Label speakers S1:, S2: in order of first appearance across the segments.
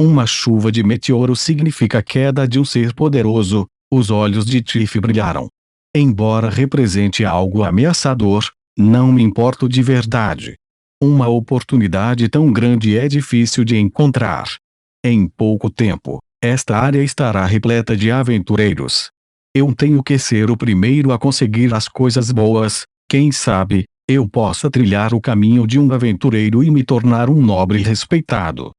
S1: Uma chuva de meteoros significa a queda de um ser poderoso. Os olhos de Tiff brilharam. Embora represente algo ameaçador, não me importo de verdade. Uma oportunidade tão grande é difícil de encontrar. Em pouco tempo, esta área estará repleta de aventureiros. Eu tenho que ser o primeiro a conseguir as coisas boas. Quem sabe, eu possa trilhar o caminho de um aventureiro e me tornar um nobre respeitado.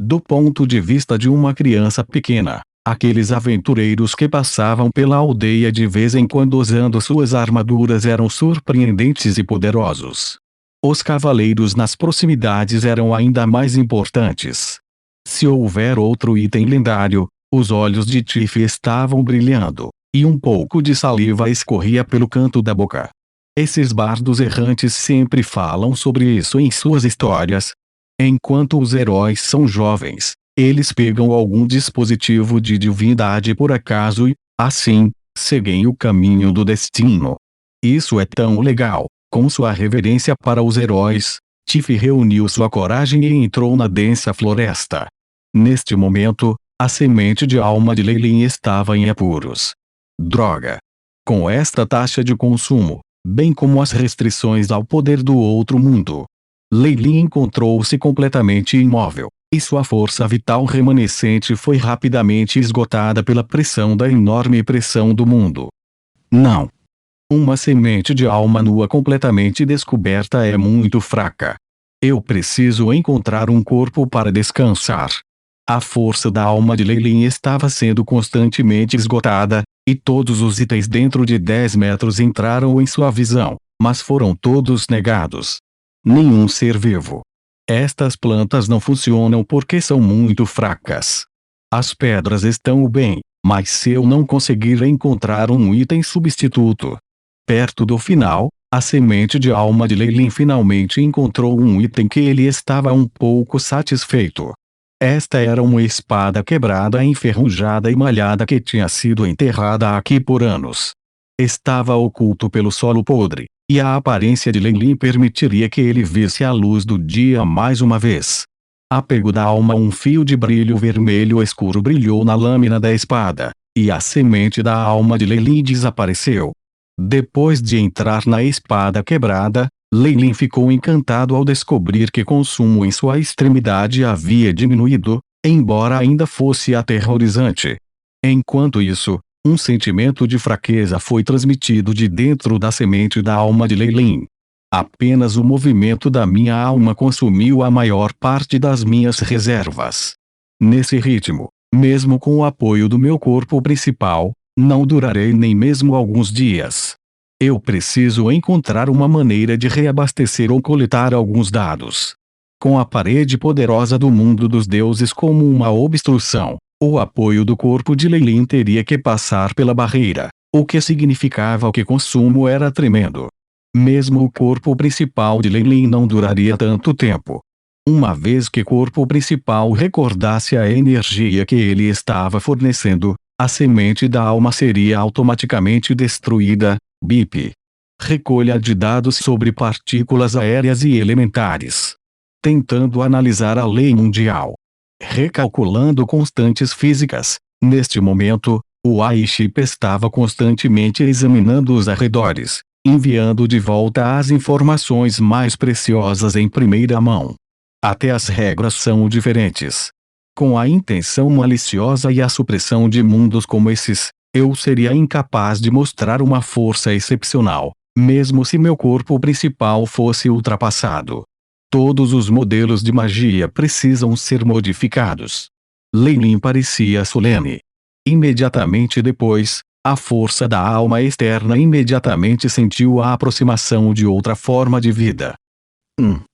S1: Do ponto de vista de uma criança pequena, aqueles aventureiros que passavam pela aldeia de vez em quando usando suas armaduras eram surpreendentes e poderosos. Os cavaleiros nas proximidades eram ainda mais importantes. Se houver outro item lendário, os olhos de Tiff estavam brilhando, e um pouco de saliva escorria pelo canto da boca. Esses bardos errantes sempre falam sobre isso em suas histórias. Enquanto os heróis são jovens, eles pegam algum dispositivo de divindade por acaso e, assim, seguem o caminho do destino. Isso é tão legal. Com sua reverência para os heróis, Tiff reuniu sua coragem e entrou na densa floresta. Neste momento, a semente de alma de Leylin estava em apuros. Droga! Com esta taxa de consumo, bem como as restrições ao poder do outro mundo, Leylin encontrou-se completamente imóvel, e sua força vital remanescente foi rapidamente esgotada pela pressão da enorme pressão do mundo. Não! Uma semente de alma nua completamente descoberta é muito fraca. Eu preciso encontrar um corpo para descansar. A força da alma de Leylin estava sendo constantemente esgotada, e todos os itens dentro de 10 metros entraram em sua visão, mas foram todos negados. Nenhum ser vivo. Estas plantas não funcionam porque são muito fracas. As pedras estão bem, mas se eu não conseguir encontrar um item substituto. Perto do final, a semente de alma de Leylin finalmente encontrou um item que ele estava um pouco satisfeito. Esta era uma espada quebrada, enferrujada e malhada que tinha sido enterrada aqui por anos. Estava oculto pelo solo podre, e a aparência de Leylin permitiria que ele visse a luz do dia mais uma vez. Apego da alma. Um fio de brilho vermelho escuro brilhou na lâmina da espada, e a semente da alma de Leylin desapareceu. Depois de entrar na espada quebrada, Leylin ficou encantado ao descobrir que consumo em sua extremidade havia diminuído, embora ainda fosse aterrorizante. Enquanto isso, um sentimento de fraqueza foi transmitido de dentro da semente da alma de Leylin. Apenas o movimento da minha alma consumiu a maior parte das minhas reservas. Nesse ritmo, mesmo com o apoio do meu corpo principal, não durarei nem mesmo alguns dias. Eu preciso encontrar uma maneira de reabastecer ou coletar alguns dados. Com a parede poderosa do mundo dos deuses como uma obstrução, o apoio do corpo de Leylin teria que passar pela barreira, o que significava que o consumo era tremendo. Mesmo o corpo principal de Leylin não duraria tanto tempo. Uma vez que o corpo principal recordasse a energia que ele estava fornecendo, a semente da alma seria automaticamente destruída. BIP. Recolha de dados sobre partículas aéreas e elementares. Tentando analisar a lei mundial. Recalculando constantes físicas. Neste momento, o AI-chip estava constantemente examinando os arredores, enviando de volta as informações mais preciosas em primeira mão. Até as regras são diferentes. Com a intenção maliciosa e a supressão de mundos como esses, eu seria incapaz de mostrar uma força excepcional, mesmo se meu corpo principal fosse ultrapassado. Todos os modelos de magia precisam ser modificados. Leylin parecia solene. Imediatamente depois, a força da alma externa imediatamente sentiu a aproximação de outra forma de vida.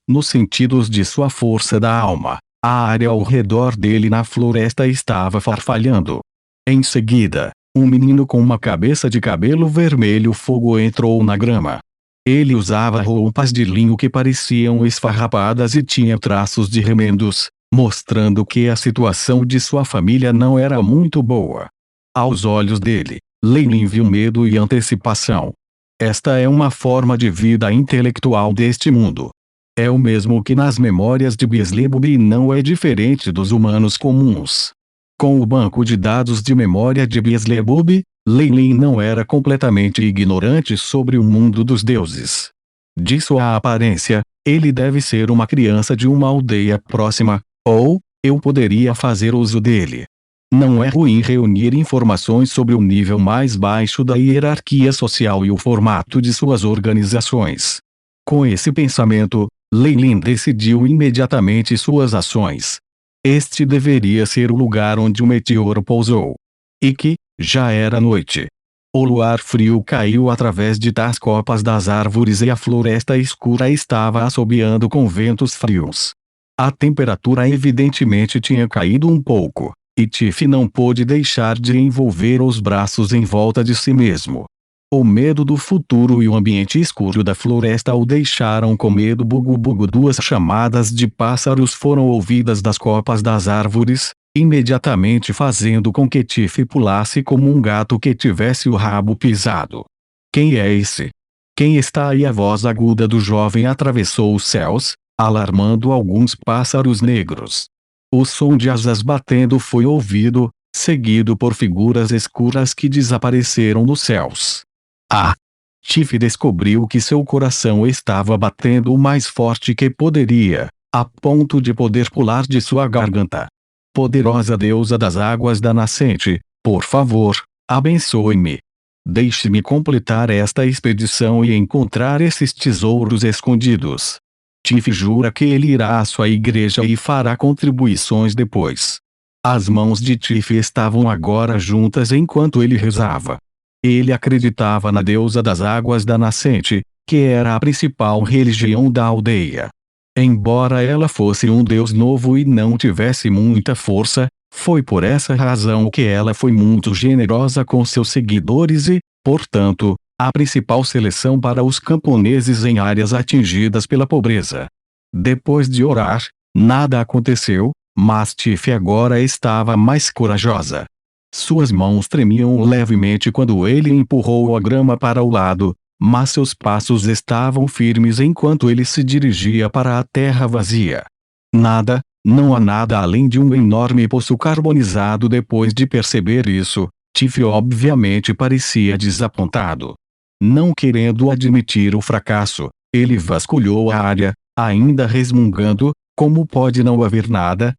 S1: Nos sentidos de sua força da alma, a área ao redor dele na floresta estava farfalhando. Em seguida, um menino com uma cabeça de cabelo vermelho fogo entrou na grama. Ele usava roupas de linho que pareciam esfarrapadas e tinha traços de remendos, mostrando que a situação de sua família não era muito boa. Aos olhos dele, Leylin viu medo e antecipação. Esta é uma forma de vida intelectual deste mundo. É o mesmo que nas memórias de Beelzebub e não é diferente dos humanos comuns. Com o banco de dados de memória de Beelzebub, Leilin não era completamente ignorante sobre o mundo dos deuses. De sua aparência, ele deve ser uma criança de uma aldeia próxima, ou, eu poderia fazer uso dele. Não é ruim reunir informações sobre o nível mais baixo da hierarquia social e o formato de suas organizações. Com esse pensamento, Leilin decidiu imediatamente suas ações. Este deveria ser o lugar onde o meteoro pousou. E que, já era noite. O luar frio caiu através das copas das árvores e a floresta escura estava assobiando com ventos frios. A temperatura evidentemente tinha caído um pouco, e Tiff não pôde deixar de envolver os braços em volta de si mesmo. O medo do futuro e o ambiente escuro da floresta o deixaram com medo. Bugu-bugu. Duas chamadas de pássaros foram ouvidas das copas das árvores, imediatamente fazendo com que Tiff pulasse como um gato que tivesse o rabo pisado. Quem é esse? Quem está aí? A voz aguda do jovem atravessou os céus, alarmando alguns pássaros negros. O som de asas batendo foi ouvido, seguido por figuras escuras que desapareceram nos céus. Tiff descobriu que seu coração estava batendo o mais forte que poderia, a ponto de poder pular de sua garganta. Poderosa deusa das águas da nascente, por favor, abençoe-me. Deixe-me completar esta expedição e encontrar esses tesouros escondidos. Tiff jura que ele irá à sua igreja e fará contribuições depois. As mãos de Tiff estavam agora juntas enquanto ele rezava. Ele acreditava na deusa das águas da nascente, que era a principal religião da aldeia. Embora ela fosse um deus novo e não tivesse muita força, foi por essa razão que ela foi muito generosa com seus seguidores e, portanto, a principal seleção para os camponeses em áreas atingidas pela pobreza. Depois de orar, nada aconteceu, mas Tiff agora estava mais corajosa. Suas mãos tremiam levemente quando ele empurrou a grama para o lado, mas seus passos estavam firmes enquanto ele se dirigia para a terra vazia. Nada, não há nada além de um enorme poço carbonizado. Depois de perceber isso, Tiff obviamente parecia desapontado. Não querendo admitir o fracasso, ele vasculhou a área, ainda resmungando, como pode não haver nada?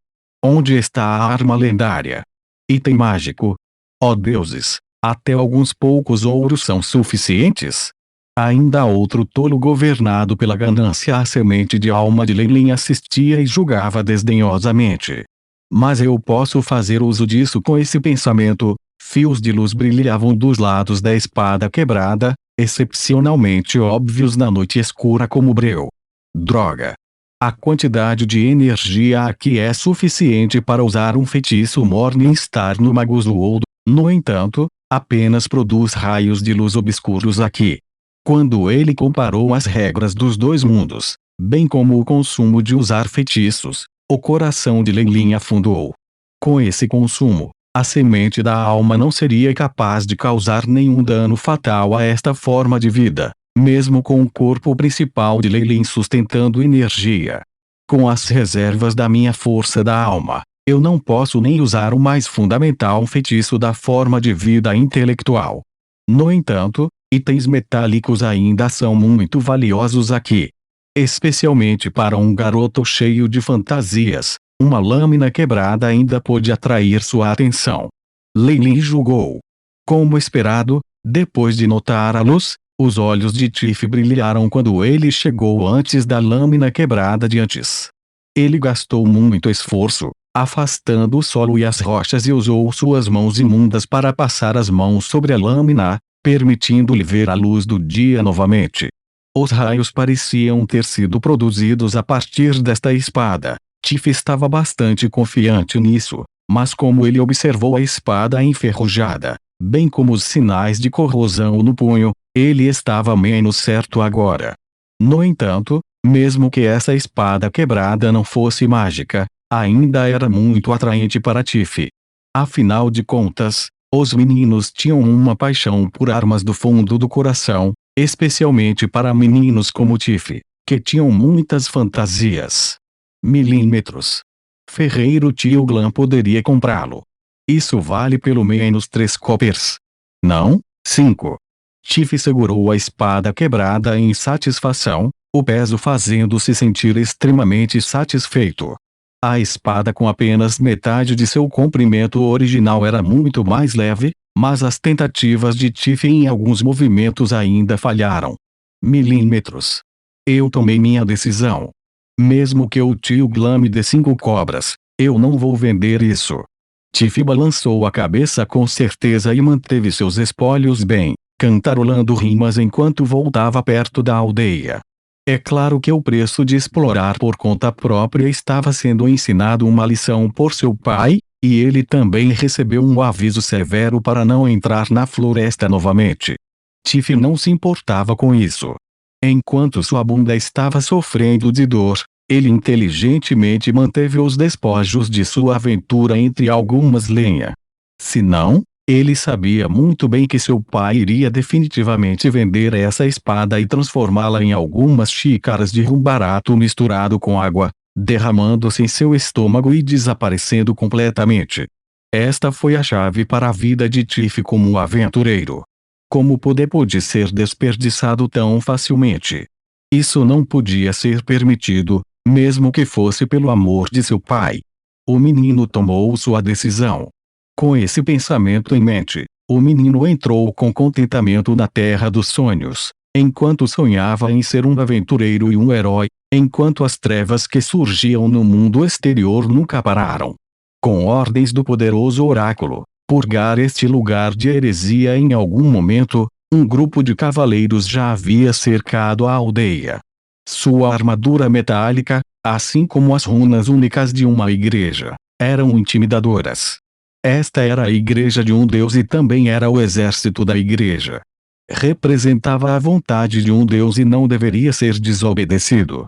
S1: Onde está a arma lendária? Item mágico. Ó deuses, até alguns poucos ouros são suficientes? Ainda outro tolo governado pela ganância. A semente de alma de Leilin assistia e julgava desdenhosamente. Mas eu posso fazer uso disso. Com esse pensamento, fios de luz brilhavam dos lados da espada quebrada, excepcionalmente óbvios na noite escura como breu. Droga! A quantidade de energia aqui é suficiente para usar um feitiço Morningstar no Magus World, no entanto, apenas produz raios de luz obscuros aqui. Quando ele comparou as regras dos dois mundos, bem como o consumo de usar feitiços, o coração de Leilin afundou. Com esse consumo, a semente da alma não seria capaz de causar nenhum dano fatal a esta forma de vida, mesmo com o corpo principal de Leilin sustentando energia. Com as reservas da minha força da alma, eu não posso nem usar o mais fundamental feitiço da forma de vida intelectual. No entanto, itens metálicos ainda são muito valiosos aqui. Especialmente para um garoto cheio de fantasias, uma lâmina quebrada ainda pôde atrair sua atenção. Leilin julgou. Como esperado, depois de notar a luz, os olhos de Tiff brilharam quando ele chegou antes da lâmina quebrada de antes. Ele gastou muito esforço, afastando o solo e as rochas e usou suas mãos imundas para passar as mãos sobre a lâmina, permitindo-lhe ver a luz do dia novamente. Os raios pareciam ter sido produzidos a partir desta espada. Tiff estava bastante confiante nisso, mas como ele observou a espada enferrujada, bem como os sinais de corrosão no punho, ele estava menos certo agora. No entanto, mesmo que essa espada quebrada não fosse mágica, ainda era muito atraente para Tiff. Afinal de contas, os meninos tinham uma paixão por armas do fundo do coração, especialmente para meninos como Tiff. que tinham muitas fantasias. Milímetros. Ferreiro Tio Glam poderia comprá-lo. Isso vale pelo menos 3 coppers. Não, 5. Tiff segurou a espada quebrada em satisfação, o peso fazendo-se sentir extremamente satisfeito. A espada com apenas metade de seu comprimento original era muito mais leve, mas as tentativas de Tiff em alguns movimentos ainda falharam. Milímetros. Eu tomei minha decisão. Mesmo que o Tio Glam me dê 5 cobras, eu não vou vender isso. Tiff balançou a cabeça com certeza e manteve seus espólios bem, cantarolando rimas enquanto voltava perto da aldeia. É claro que o preço de explorar por conta própria estava sendo ensinado uma lição por seu pai, e ele também recebeu um aviso severo para não entrar na floresta novamente. Tiff não se importava com isso. Enquanto sua bunda estava sofrendo de dor, ele inteligentemente manteve os despojos de sua aventura entre algumas lenha. Se não, ele sabia muito bem que seu pai iria definitivamente vender essa espada e transformá-la em algumas xícaras de rum barato misturado com água, derramando-se em seu estômago e desaparecendo completamente. Esta foi a chave para a vida de Tiff como aventureiro. Como o poder pôde ser desperdiçado tão facilmente? Isso não podia ser permitido, mesmo que fosse pelo amor de seu pai. O menino tomou sua decisão. Com esse pensamento em mente, o menino entrou com contentamento na Terra dos Sonhos, enquanto sonhava em ser um aventureiro e um herói, enquanto as trevas que surgiam no mundo exterior nunca pararam. Com ordens do poderoso oráculo, purgar este lugar de heresia em algum momento, um grupo de cavaleiros já havia cercado a aldeia. Sua armadura metálica, assim como as runas únicas de uma igreja, eram intimidadoras. Esta era a igreja de um deus e também era o exército da igreja. Representava a vontade de um deus e não deveria ser desobedecido.